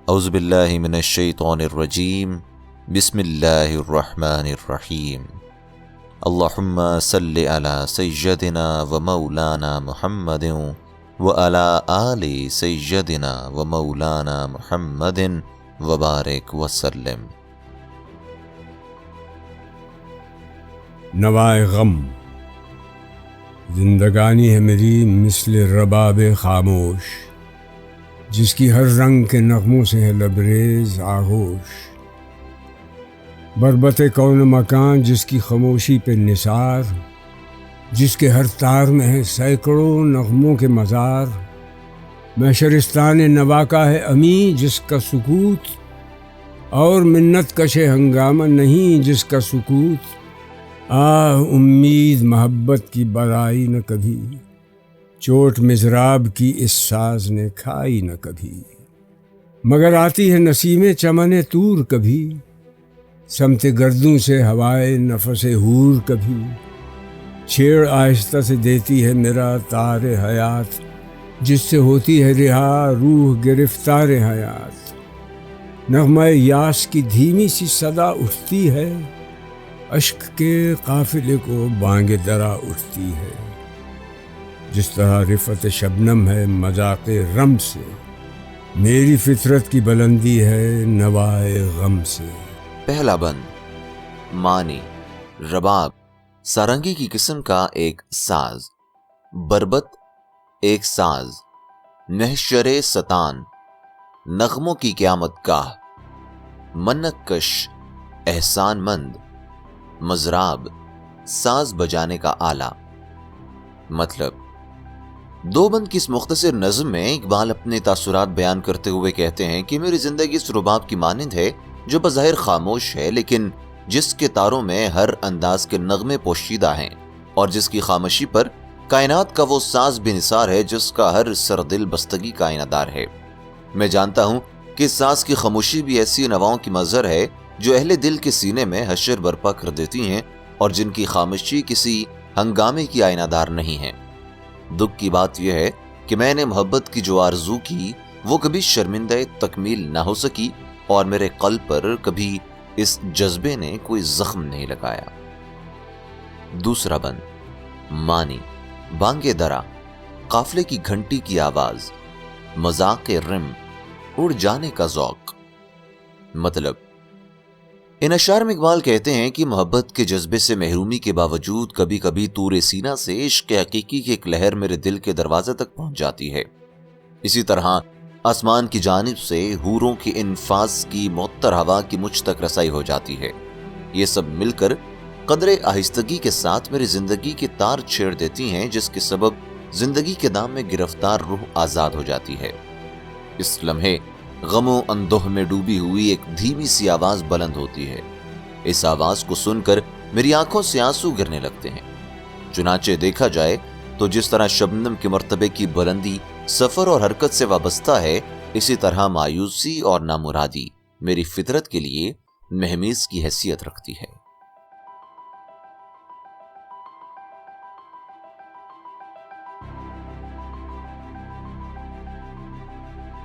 اعوذ باللہ من الشیطان الرجیم بسم اللہ الرحمن الرحیم اللہم صلی علی سیدنا و مولانا محمد و علی آل سیدنا و مولانا محمد وبارک وسلم۔ نوائے غم۔ زندگانی ہے میری مثل رباب خاموش، جس کی ہر رنگ کے نغموں سے ہے لبریز آغوش۔ بربط کون مکان جس کی خاموشی پہ نثار، جس کے ہر تار میں ہے سینکڑوں نغموں کے مزار۔ میں شرستان نوا کا ہے امی جس کا سکوت، اور منت کش ہنگامہ نہیں جس کا سکوت۔ آہ امید محبت کی برائی نہ کبھی، چوٹ مضراب کی اس ساز نے کھائی نہ کبھی۔ مگر آتی ہے نسیم چمن طور کبھی، سمت گردوں سے ہوائے نفس حور کبھی۔ چھیڑ آہستہ سے دیتی ہے میرا تار حیات، جس سے ہوتی ہے رہا روح گرفتار حیات۔ نغمہ یاس کی دھیمی سی صدا اٹھتی ہے، اشک کے قافلے کو بانگ درا اٹھتی ہے۔ جس طرح رفت شبنم ہے مذاق رم سے، میری فطرت کی بلندی ہے نوائے غم سے۔ پہلا بند معنی۔ رباب سارنگی کی قسم کا ایک ساز، بربط ایک ساز، محشر ستان نغموں کی قیامت گاہ، منت کش احسان مند، مضراب ساز بجانے کا آلہ۔ مطلب دو بند کی اس مختصر نظم میں اقبال اپنے تاثرات بیان کرتے ہوئے کہتے ہیں کہ میری زندگی اس رباب کی مانند ہے جو بظاہر خاموش ہے، لیکن جس کے تاروں میں ہر انداز کے نغمے پوشیدہ ہیں، اور جس کی خاموشی پر کائنات کا وہ ساز بے نثار ہے جس کا ہر سردل بستگی کا آئینہ دار ہے۔ میں جانتا ہوں کہ اس ساز کی خاموشی بھی ایسی نواؤں کی مظہر ہے جو اہل دل کے سینے میں حشر برپا کر دیتی ہیں، اور جن کی خاموشی کسی ہنگامے کی آئینہ دار نہیں ہے۔ دکھ کی بات یہ ہے کہ میں نے محبت کی جو آرزو کی وہ کبھی شرمندہ تکمیل نہ ہو سکی، اور میرے قلب پر کبھی اس جذبے نے کوئی زخم نہیں لگایا۔ دوسرا بند معنی۔ بانگ درا قافلے کی گھنٹی کی آواز، مذاق رم اڑ جانے کا ذوق۔ مطلب ان اشعار میں اقبال کہتے ہیں کہ محبت کے جذبے سے محرومی کے باوجود کبھی کبھی طور سینہ سے عشق حقیقی کی ایک لہر میرے دل کے دروازے تک پہنچ جاتی ہے۔ اسی طرح آسمان کی جانب سے حوروں کی انفاس کی معطر ہوا کی مجھ تک رسائی ہو جاتی ہے۔ یہ سب مل کر قدر آہستگی کے ساتھ میری زندگی کے تار چھیڑ دیتی ہیں، جس کے سبب زندگی کے دام میں گرفتار روح آزاد ہو جاتی ہے۔ اس لمحے غم و اندوہ میں ڈوبی ہوئی ایک دھیمی سی آواز بلند ہوتی ہے۔ اس آواز کو سن کر میری آنکھوں سے آنسو گرنے لگتے ہیں۔ چنانچہ دیکھا جائے تو جس طرح شبنم کے مرتبے کی بلندی سفر اور حرکت سے وابستہ ہے، اسی طرح مایوسی اور نامرادی میری فطرت کے لیے مہمیز کی حیثیت رکھتی ہے۔